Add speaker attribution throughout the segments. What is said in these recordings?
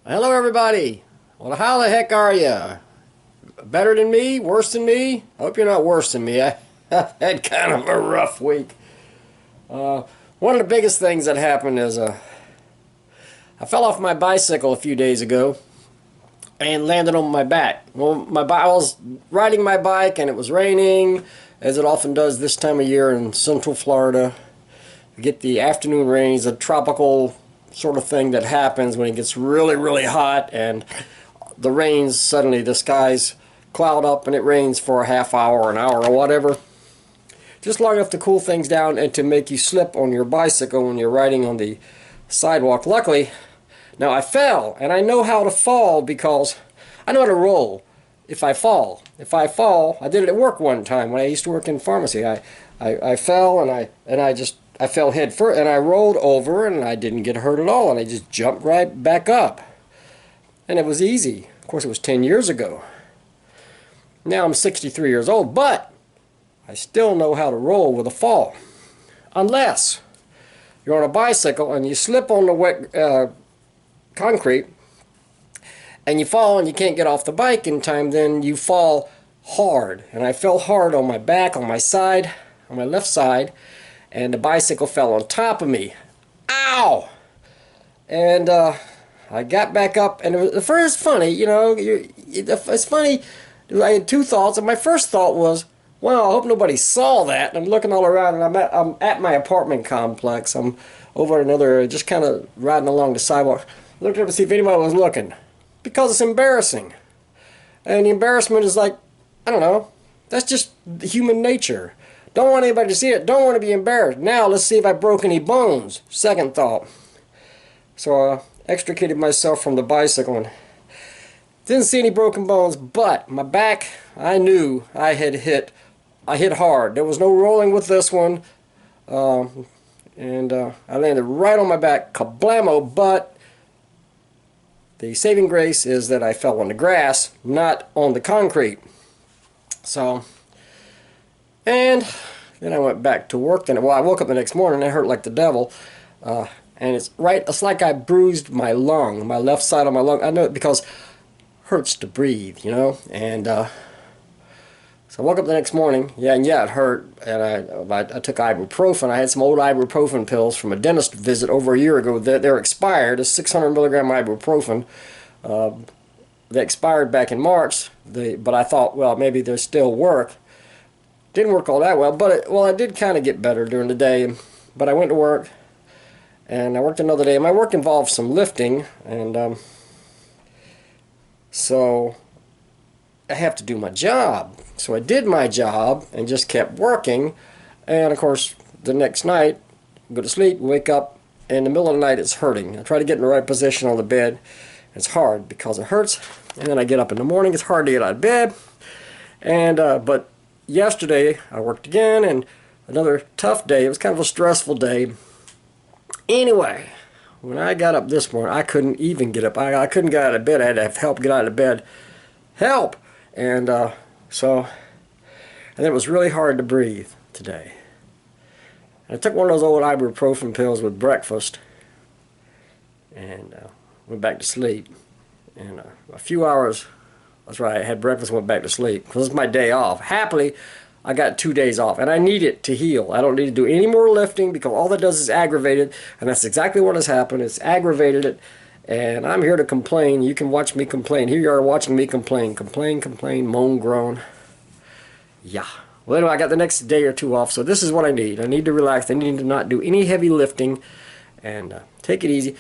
Speaker 1: Hello everybody. Well, how the heck are you? Better than me? Worse than me? I hope you're not worse than me. I've had kind of a rough week. One of the biggest things that happened is I fell off my bicycle a few days ago and landed on my back. Well, I was riding my bike and it was raining, as it often does this time of year in Central Florida. You get the afternoon rains, a tropical sort of thing that happens when it gets really, really hot, and the rains, suddenly the skies cloud up and it rains for a half hour or an hour or whatever, just long enough to cool things down and to make you slip on your bicycle when you're riding on the sidewalk. Luckily, now I fell, and I know how to fall because I know how to roll if I fall. I did it at work one time when I used to work in pharmacy. I fell and I fell head first, and I rolled over, and I didn't get hurt at all, and I just jumped right back up. And it was easy. Of course, it was 10 years ago. Now I'm 63 years old, but I still know how to roll with a fall. Unless you're on a bicycle and you slip on the wet concrete, and you fall and you can't get off the bike in time, then you fall hard. And I fell hard on my back, on my side, on my left side, and the bicycle fell on top of me. Ow! And I got back up, and it was first funny, you know. It's funny. I had two thoughts, and my first thought was, well, I hope nobody saw that. And I'm looking all around, and I'm at my apartment complex. I'm over at another, just kind of riding along the sidewalk. Looked up to see if anybody was looking, because it's embarrassing. And the embarrassment is like, I don't know, that's just human nature. Don't want anybody to see it. Don't want to be embarrassed. Now let's see if I broke any bones. Second thought. So I extricated myself from the bicycle and didn't see any broken bones, but my back, I knew I hit hard. There was no rolling with this one. I landed right on my back, kablamo, but the saving grace is that I fell on the grass, not on the concrete. So, and then I went back to work. Then, well, I woke up the next morning and it hurt like the devil. And it's like I bruised my lung, my left side of my lung. I know it because it hurts to breathe, you know. And so I woke up the next morning. Yeah, it hurt. And I took ibuprofen. I had some old ibuprofen pills from a dentist visit over a year ago. They're expired. It's 600 milligram ibuprofen. They expired back in March. But I thought, well, maybe they still work. Didn't work all that well, but I did kind of get better during the day. But I went to work, and I worked another day. My work involved some lifting, and so I have to do my job. So I did my job and just kept working. And of course, the next night, go to sleep, wake up, in the middle of the night it's hurting. I try to get in the right position on the bed. It's hard because it hurts, and then I get up in the morning. It's hard to get out of bed, and but yesterday I worked again, and another tough day. It was kind of a stressful day. Anyway, when I got up this morning, I couldn't even get up. I couldn't get out of bed. I had to have help get out of bed. Help! And and it was really hard to breathe today. And I took one of those old ibuprofen pills with breakfast, and went back to sleep. And a few hours, that's right, I had breakfast and went back to sleep because it's my day off. Happily, I got 2 days off, and I need it to heal. I don't need to do any more lifting because all that does is aggravate it, and that's exactly what has happened. It's aggravated it, and I'm here to complain. You can watch me complain. Here you are watching me complain. Complain, moan, groan. Yeah. Well, anyway, I got the next day or two off, so this is what I need. I need to relax. I need to not do any heavy lifting and take it easy.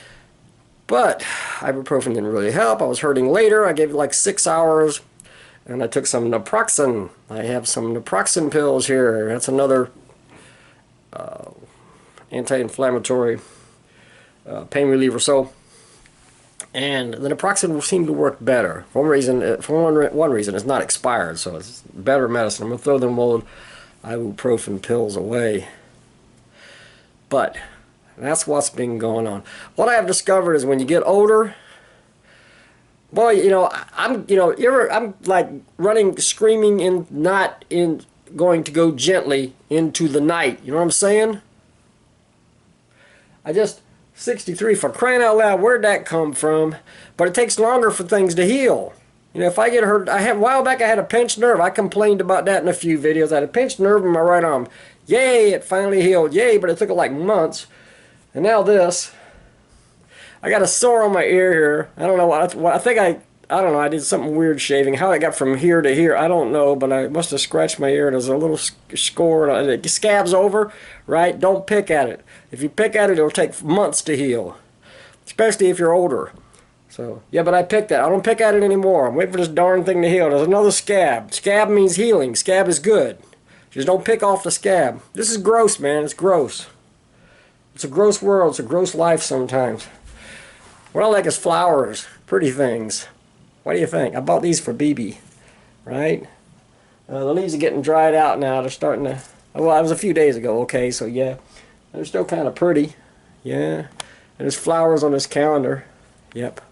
Speaker 1: But ibuprofen didn't really help. I was hurting later. I gave it like 6 hours, and I took some naproxen. I have some naproxen pills here. That's another anti-inflammatory pain reliever. So, and the naproxen seemed to work better. For one reason, it's not expired, so it's better medicine. I'm gonna throw them old ibuprofen pills away. But that's what's been going on. What I have discovered is when you get older, boy, I'm like running, screaming, and not going to go gently into the night. You know what I'm saying? I just 63, for crying out loud, where'd that come from? But it takes longer for things to heal. You know, if I get hurt, a while back I had a pinched nerve. I complained about that in a few videos. I had a pinched nerve in my right arm. Yay, it finally healed. Yay, but it took like months. And now this. I got a sore on my ear here. I don't know what I don't know, I did something weird shaving. How I got from here to here, I don't know, but I must have scratched my ear. There's a little score, and it scabs over, right? Don't pick at it. If you pick at it, it'll take months to heal, especially if you're older. So, yeah, but I picked that. I don't pick at it anymore. I'm waiting for this darn thing to heal. There's another scab. Scab means healing. Scab is good. Just don't pick off the scab. This is gross, man. It's gross. It's a gross world. It's a gross life sometimes. What I like is flowers, pretty things. What do you think? I bought these for BB, right? The leaves are getting dried out now. They're starting to... Well, it was a few days ago, okay, so yeah. They're still kind of pretty, yeah. And there's flowers on this calendar. Yep.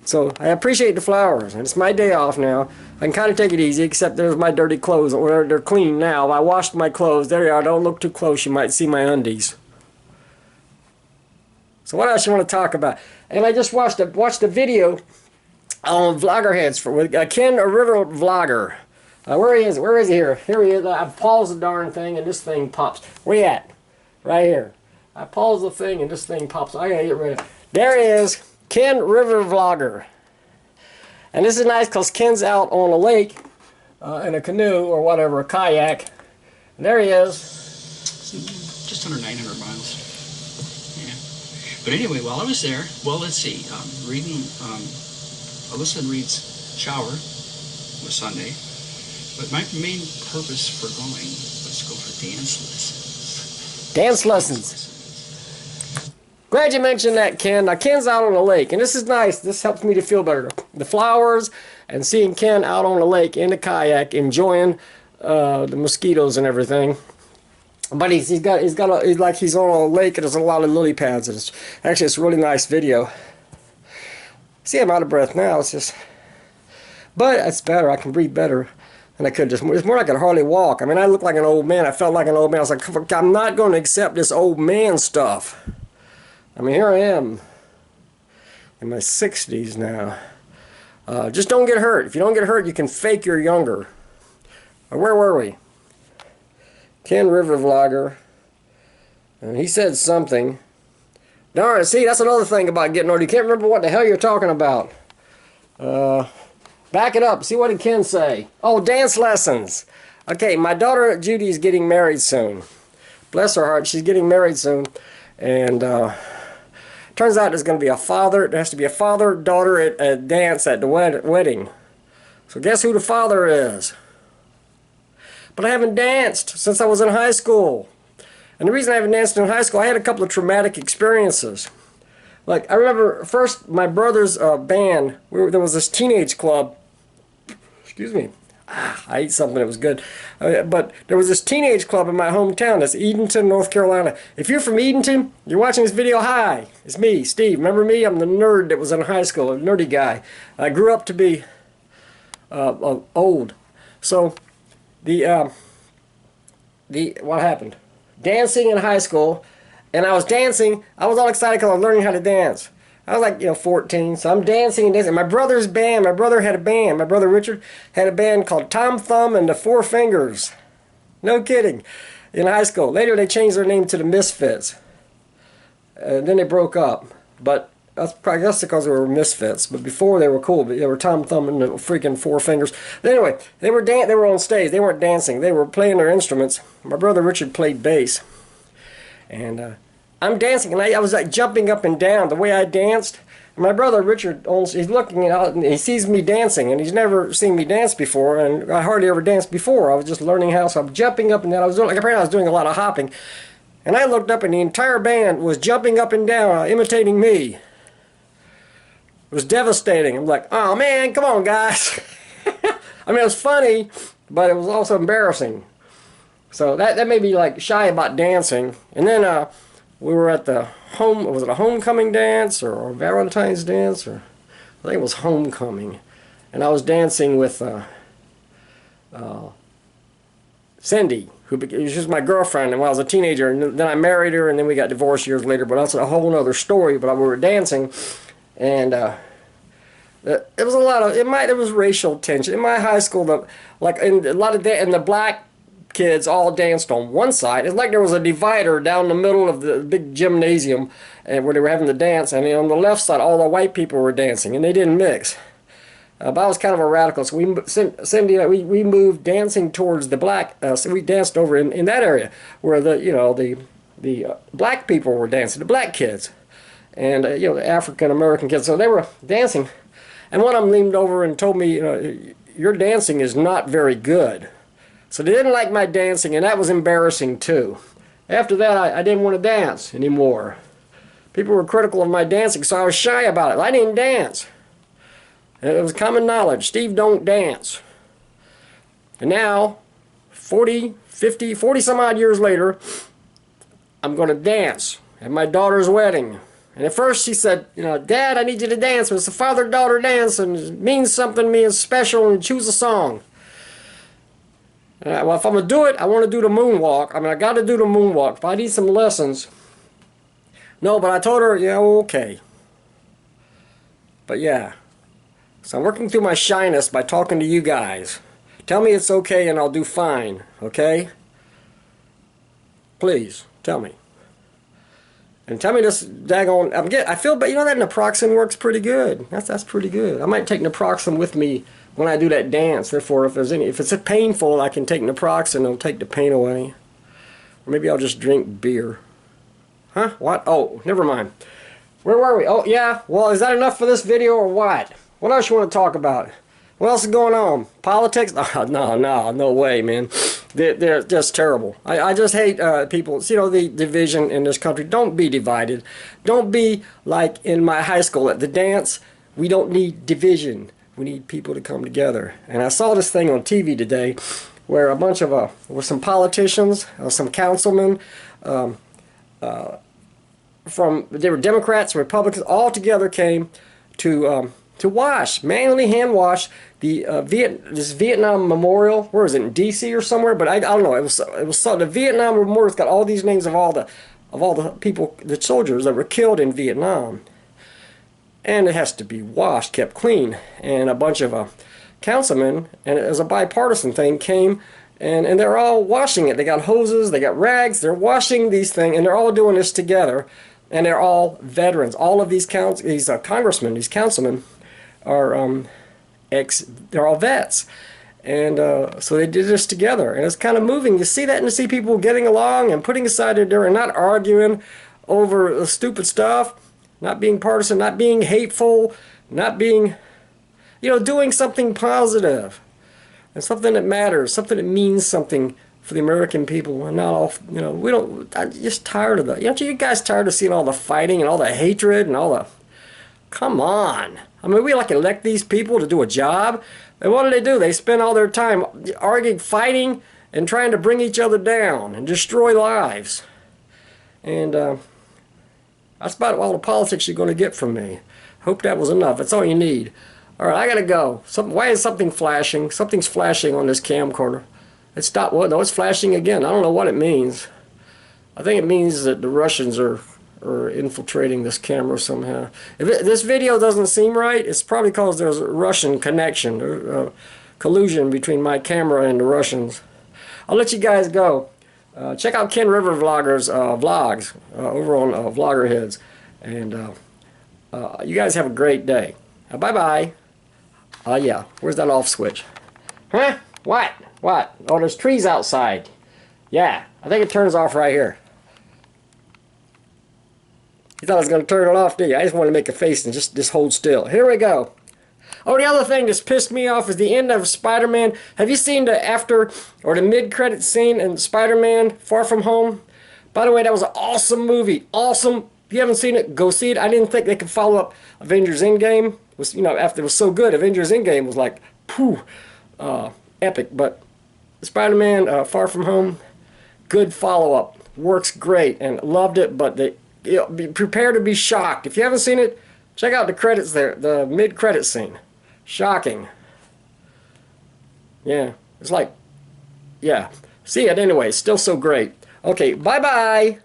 Speaker 1: So, I appreciate the flowers, and it's my day off now. I can kind of take it easy, except there's my dirty clothes. They're clean now. I washed my clothes. There you are. Don't look too close. You might see my undies. So what else you want to talk about? And I just watched a video on Vloggerheads with Ken Rivrvlogr. Where he is? Where is he here? Here he is. I pause the darn thing and this thing pops. Where you at? Right here. I pause the thing and this thing pops. I gotta get rid of it. There he is. Ken Rivrvlogr. And this is nice because Ken's out on a lake in a canoe or whatever, a kayak. And there he is.
Speaker 2: Just under 900 miles. Yeah. But anyway, while I was there, well, let's see. Alyssa reads shower was Sunday, but my main purpose for going was to go for dance lessons.
Speaker 1: Dance lessons. Glad you mentioned that, Ken. Now, Ken's out on the lake, and this is nice. This helps me to feel better. The flowers and seeing Ken out on the lake in the kayak, enjoying the mosquitoes and everything. But he's like he's on a lake, and there's a lot of lily pads. And it's a really nice video. See, I'm out of breath now. It's just, but it's better. I can breathe better than I could. It's more like I could hardly walk. I mean, I look like an old man. I felt like an old man. I was like, I'm not going to accept this old man stuff. I mean, here I am in my 60s now. Just don't get hurt. If you don't get hurt, you can fake you're younger. Where were we? Ken Rivrvlogr. And he said something. Darn it, see, that's another thing about getting older. You can't remember what the hell you're talking about. Back it up. See, what did Ken say? Oh, dance lessons. Okay, my daughter Judy is getting married soon. Bless her heart, she's getting married soon. And turns out there's going to be there has to be a father-daughter at a dance at the wedding. So guess who the father is? But I haven't danced since I was in high school. And the reason I haven't danced in high school, I had a couple of traumatic experiences. Like, I remember first my brother's band, there was this teenage club. Excuse me. I ate something that was good. But there was this teenage club in my hometown. That's Edenton, North Carolina. If you're from Edenton, you're watching this video, hi. It's me, Steve. Remember me? I'm the nerd that was in high school, a nerdy guy. I grew up to be old. So, what happened? Dancing in high school, and I was dancing. I was all excited because I was learning how to dance. I was like, 14, so I'm dancing and dancing. My brother's band, my brother had a band. My brother Richard had a band called Tom Thumb and the Four Fingers. No kidding. In high school. Later they changed their name to the Misfits. Then they broke up. But that's probably because they were misfits. But before they were cool. But they were Tom Thumb and the freaking Four Fingers. But anyway, they were on stage. They weren't dancing. They were playing their instruments. My brother Richard played bass. And I'm dancing, and I was like jumping up and down the way I danced. And my brother Richard, he's looking out, and he sees me dancing, and he's never seen me dance before, and I hardly ever danced before. I was just learning how, so I'm jumping up and down. Apparently I was doing a lot of hopping. And I looked up, and the entire band was jumping up and down, imitating me. It was devastating. I'm like, oh man, come on guys. I mean, it was funny, but it was also embarrassing. So that made me like shy about dancing. And then we were at the was it a homecoming dance or a Valentine's dance? Or I think it was homecoming. And I was dancing with Cindy. she was my girlfriend when I was a teenager, and then I married her, and then we got divorced years later, but that's a whole other story. But we were dancing, and it was a lot of, there was racial tension. In my high school, and the black kids all danced on one side. It's like there was a divider down the middle of the big gymnasium, and where they were having the dance, and on the left side, all the white people were dancing, and they didn't mix. But I was kind of a radical, so Cindy and I, we moved dancing towards the black. So we danced over in that area where the black people were dancing, the black kids, and the African American kids. So they were dancing, and one of them leaned over and told me, your dancing is not very good. So they didn't like my dancing, and that was embarrassing too. After that, I didn't want to dance anymore. People were critical of my dancing, so I was shy about it. I didn't dance. It was common knowledge. Steve don't dance. And now, 40 some odd years later, I'm going to dance at my daughter's wedding. And at first she said, Dad, I need you to dance. It's a father-daughter dance, and it means something to me, it's special, and choose a song. Well, if I'm going to do it, I want to do the moonwalk. I got to do the moonwalk. If I need some lessons. No, but I told her, yeah, okay. But yeah. So I'm working through my shyness by talking to you guys. Tell me it's okay and I'll do fine, okay? Please, tell me. And tell me this daggone, I feel, but that naproxen works pretty good. That's pretty good. I might take naproxen with me when I do that dance. Therefore, if it's painful, I can take naproxen, it'll take the pain away. Or maybe I'll just drink beer. Huh? What? Oh, never mind. Where were we? Oh, yeah. Well, is that enough for this video or what? What else you want to talk about? What else is going on? Politics? Oh, no way, man. They're just terrible. I just hate people. The division in this country. Don't be divided. Don't be like in my high school at the dance. We don't need division. We need people to come together. And I saw this thing on TV today where a bunch of, some politicians, some councilmen, they were Democrats, Republicans, all together came to manually hand wash this Vietnam Memorial. Where is it, in D.C. or somewhere? But I don't know. It was the Vietnam Memorial's got all these names of all the people, the soldiers that were killed in Vietnam, and it has to be washed, kept clean. And a bunch of councilmen, and it was a bipartisan thing, came and they're all washing it. They got hoses, they got rags, they're washing these things, and they're all doing this together. And they're all veterans. All of these congressmen, these councilmen, are they're all vets, and so they did this together, and it's kind of moving. You see that, and you see people getting along and putting aside their and not arguing over the stupid stuff, not being partisan, not being hateful, not being, doing something positive and something that matters, something that means something for the American people. And not all, I'm just tired of that. Aren't you guys tired of seeing all the fighting and all the hatred and all the, come on. We elect these people to do a job. And what do? They spend all their time arguing, fighting, and trying to bring each other down and destroy lives. And that's about all the politics you're going to get from me. Hope that was enough. That's all you need. All right, I got to go. Why is something flashing? Something's flashing on this camcorder. It stopped. Well, no, it's flashing again. I don't know what it means. I think it means that the Russians are infiltrating this camera somehow. If this video doesn't seem right, it's probably because there's a Russian connection, collusion between my camera and the Russians. I'll let you guys go. Check out Ken Rivrvlogr's vlogs over on Vloggerheads. And you guys have a great day. Bye-bye. Yeah, where's that off switch? Huh? What? What? Oh, there's trees outside. Yeah, I think it turns off right here. You thought I was going to turn it off, did you? I just want to make a face and just hold still. Here we go. Oh, the other thing that's pissed me off is the end of Spider-Man. Have you seen the after or the mid-credit scene in Spider-Man Far From Home? By the way, that was an awesome movie. Awesome. If you haven't seen it, go see it. I didn't think they could follow up Avengers Endgame. It was, after it was so good, Avengers Endgame was like, phew, epic. But Spider-Man Far From Home, good follow-up. Works great and loved it, but be prepared to be shocked. If you haven't seen it, check out the credits there, the mid-credit scene. Shocking. Yeah, it's like, yeah, See it anyway. Still so great. Okay, bye-bye.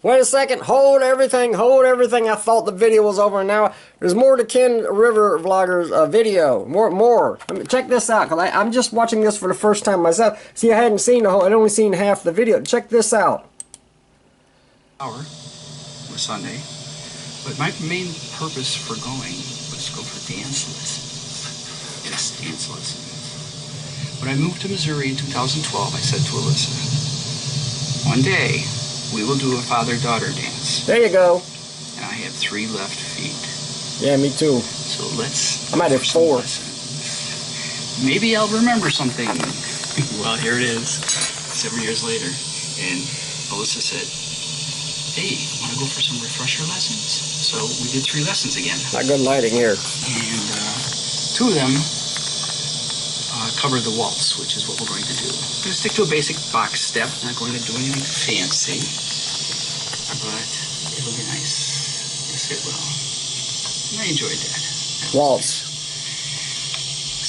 Speaker 1: Wait a second. Hold everything. Hold everything. I thought the video was over. And now there's more to Ken Rivrvlogr's video. More. Let me check this out. Because I'm just watching this for the first time myself. See, I hadn't seen the whole. I'd only seen half the video. Check this out.
Speaker 2: Hour was Sunday, but my main purpose for going was to go for dance lessons. Yes, dance lessons. When I moved to Missouri in 2012, I said to Alyssa, one day we will do a father-daughter dance.
Speaker 1: There you go.
Speaker 2: And I have 3 left feet.
Speaker 1: Yeah, me too.
Speaker 2: So let's.
Speaker 1: I'm at 4.
Speaker 2: Maybe I'll remember something. Well, here it is, 7 years later, and Alyssa said, hey, want to go for some refresher lessons? So we did 3 lessons again.
Speaker 1: Not good lighting here.
Speaker 2: And 2 of them cover the waltz, which is what we're going to do. I'm going to stick to a basic box step, not going to do anything fancy, but it'll be nice. Yes, it will. And I enjoyed that.
Speaker 1: Waltz.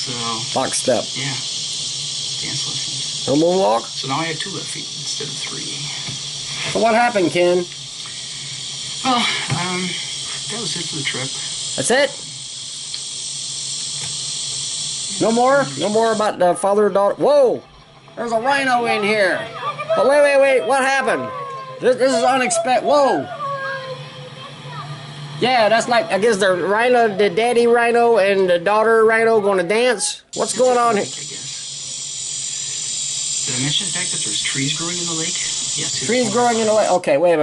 Speaker 2: So,
Speaker 1: Box step.
Speaker 2: yeah, dance lessons.
Speaker 1: No moonwalk?
Speaker 2: So now I have 2 left feet instead of 3.
Speaker 1: So what happened, Ken?
Speaker 2: Well, that was it for the trip.
Speaker 1: That's it? No more? No more about the father-daughter? Whoa! There's a rhino in here. But wait. What happened? This is unexpected. Whoa! Yeah, that's like, I guess the rhino, the daddy rhino and the daughter rhino going to dance? What's going on here?
Speaker 2: I guess. Did I mention the fact that there's trees growing in the lake? Yes.
Speaker 1: Trees growing in the lake. Okay, wait.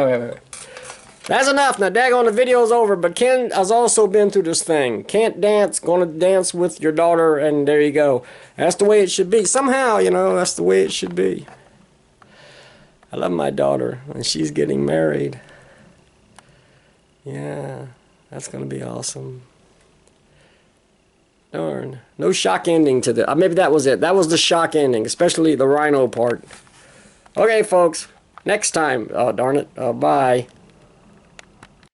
Speaker 1: That's enough. Now, daggone, the video's over. But Ken has also been through this thing. Can't dance. Going to dance with your daughter. And there you go. That's the way it should be. Somehow, you know, that's the way it should be. I love my daughter. And she's getting married. Yeah. That's going to be awesome. Darn. No shock ending to the... maybe that was it. That was the shock ending. Especially the rhino part. Okay, folks. Next time. Oh, darn it. Bye.